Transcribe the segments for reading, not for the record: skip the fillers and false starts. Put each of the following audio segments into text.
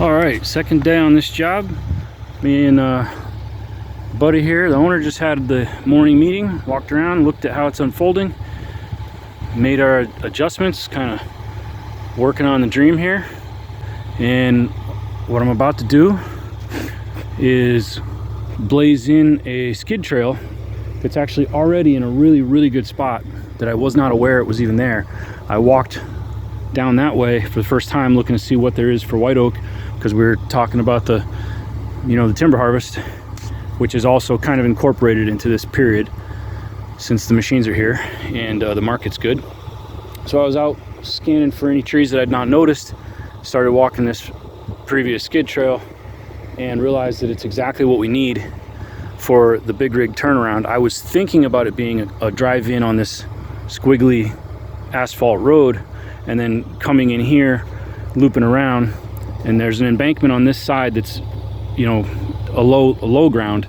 All right, second day on this job. Me and buddy here, the owner, just had the morning meeting, walked around, looked at how it's unfolding, made our adjustments, kind of working on the dream here. And what I'm about to do is blaze in a skid trail that's actually already in a really good spot that I was not aware it was even there. I walked down that way for the first time looking to see what there is for white oak, because we were talking about the timber harvest, which is also kind of incorporated into this period since the machines are here and the market's good. So I was out scanning for any trees that I'd not noticed, started walking this previous skid trail, and realized that it's exactly what we need for the big rig turnaround. I was thinking about it being a drive-in on this squiggly asphalt road and then coming in here, looping around, and there's an embankment on this side that's a low ground,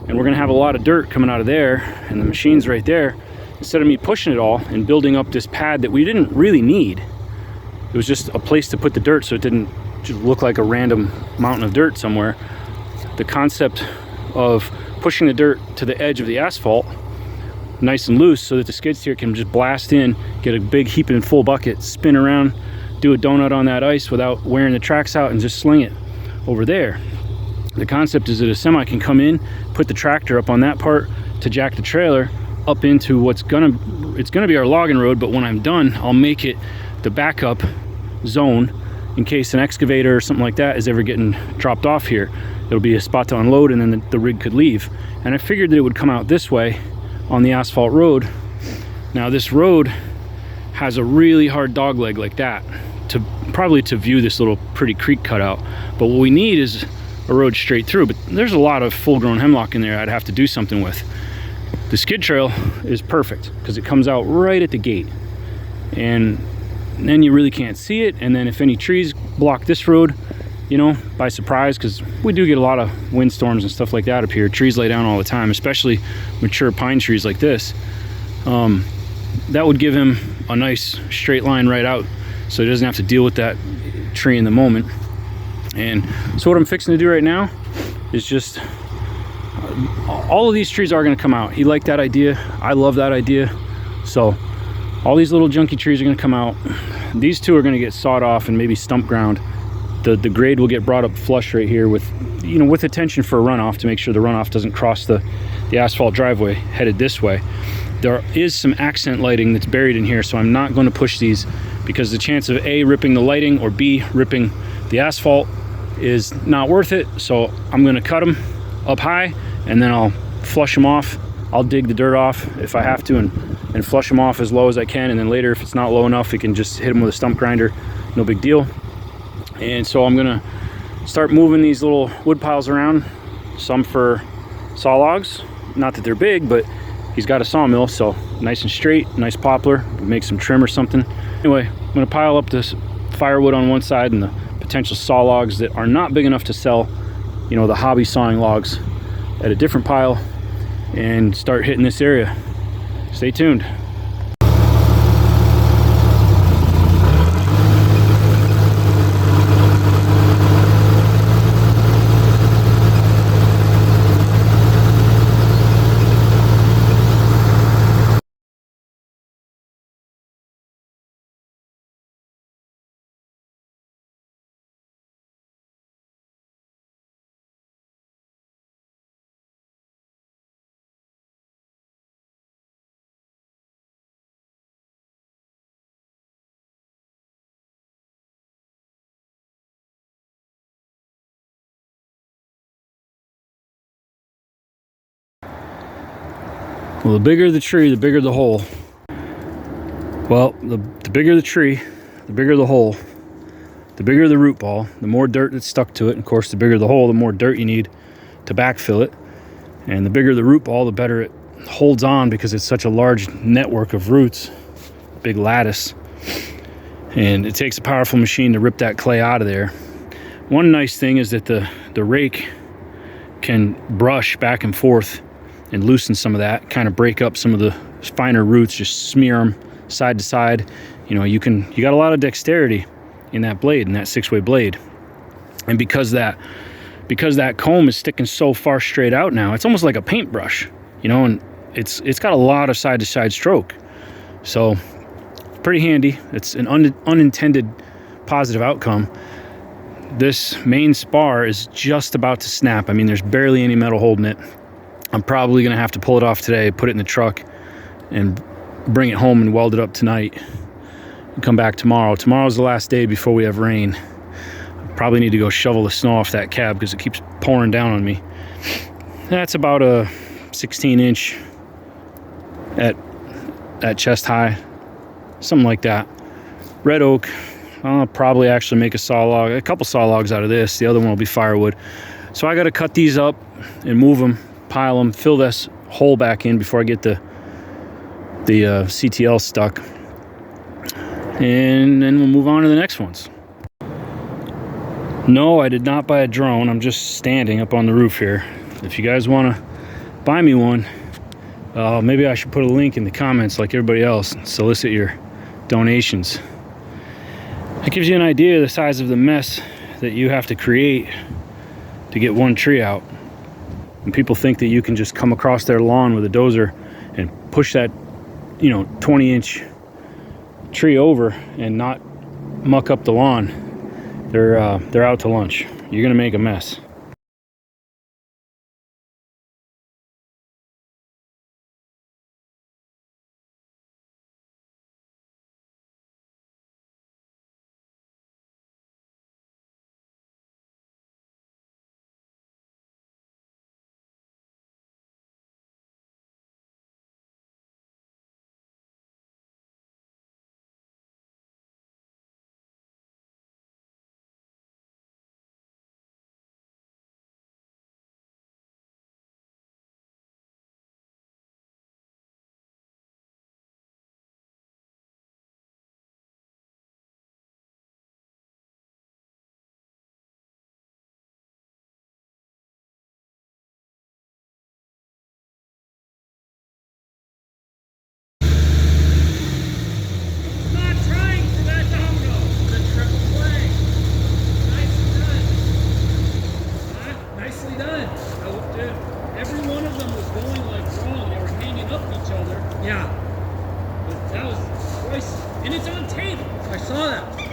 and we're gonna have a lot of dirt coming out of there, and the machine's right there. Instead of me pushing it all and building up this pad that we didn't really need, it was just a place to put the dirt so it didn't just look like a random mountain of dirt somewhere. The concept of pushing the dirt to the edge of the asphalt nice and loose so that the skid steer can just blast in, get a big heaping full bucket, spin around, do a donut on that ice without wearing the tracks out, and just sling it over there. The concept is that a semi can come in, put the tractor up on that part to jack the trailer up into it's gonna be our logging road, but when I'm done, I'll make it the backup zone in case an excavator or something like that is ever getting dropped off here. It'll be a spot to unload, and then the rig could leave. And I figured that it would come out this way on the asphalt road. Now this road has a really hard dog leg like that to view this little pretty creek cutout, but what we need is a road straight through. But there's a lot of full-grown hemlock in there I'd have to do something with. The skid trail is perfect because it comes out right at the gate, and then you really can't see it. And then if any trees block this road, by surprise, because we do get a lot of windstorms and stuff like that up here. Trees lay down all the time, especially mature pine trees like this. That would give him a nice straight line right out, so he doesn't have to deal with that tree in the moment. And so what I'm fixing to do right now is just all of these trees are going to come out. He liked that idea. I love that idea. So all these little junky trees are going to come out. These two are going to get sawed off and maybe stump ground. The grade will get brought up flush right here with attention for a runoff, to make sure the runoff doesn't cross the asphalt driveway headed this way. There is some accent lighting that's buried in here, so I'm not going to push these, because the chance of A, ripping the lighting, or B, ripping the asphalt is not worth it. So I'm going to cut them up high, and then I'll flush them off. I'll dig the dirt off if I have to, and flush them off as low as I can, and then later, if it's not low enough, we can just hit them with a stump grinder. No big deal. And so I'm gonna start moving these little wood piles around, some for saw logs, not that they're big, but he's got a sawmill, so nice and straight, nice poplar, make some trim or something. Anyway, I'm gonna pile up this firewood on one side and the potential saw logs that are not big enough to sell, the hobby sawing logs, at a different pile, and start hitting this area. Stay tuned. Well, the bigger the tree, the bigger the hole. Well, the bigger the tree, the bigger the hole. The bigger the root ball, the more dirt that's stuck to it. And of course, the bigger the hole, the more dirt you need to backfill it. And the bigger the root ball, the better it holds on, because it's such a large network of roots, big lattice. And it takes a powerful machine to rip that clay out of there. One nice thing is that the rake can brush back and forth and loosen some of that, kind of break up some of the finer roots, just smear them side to side. You got a lot of dexterity in that blade, in that 6-way blade. And because that comb is sticking so far straight out now, it's almost like a paintbrush, you know, and it's got a lot of side to side stroke. So pretty handy. It's an unintended positive outcome. This main spar is just about to snap. I mean, there's barely any metal holding it. I'm probably gonna have to pull it off today, put it in the truck, and bring it home and weld it up tonight and come back tomorrow. Tomorrow's the last day before we have rain. Probably need to go shovel the snow off that cab because it keeps pouring down on me. That's about a 16-inch at chest high, something like that. Red oak. I'll probably actually make a couple saw logs out of this. The other one will be firewood. So I got to cut these up and move them, pile them, fill this hole back in before I get the CTL stuck, and then we'll move on to the next ones. No, I did not buy a drone. I'm just standing up on the roof here. If you guys want to buy me one, maybe I should put a link in the comments like everybody else and solicit your donations. It gives you an idea of the size of the mess that you have to create to get one tree out. And people think that you can just come across their lawn with a dozer and push that, 20-inch tree over and not muck up the lawn. They're out to lunch. You're gonna make a mess. Yeah. But that was twice, and it's on tape. I saw that.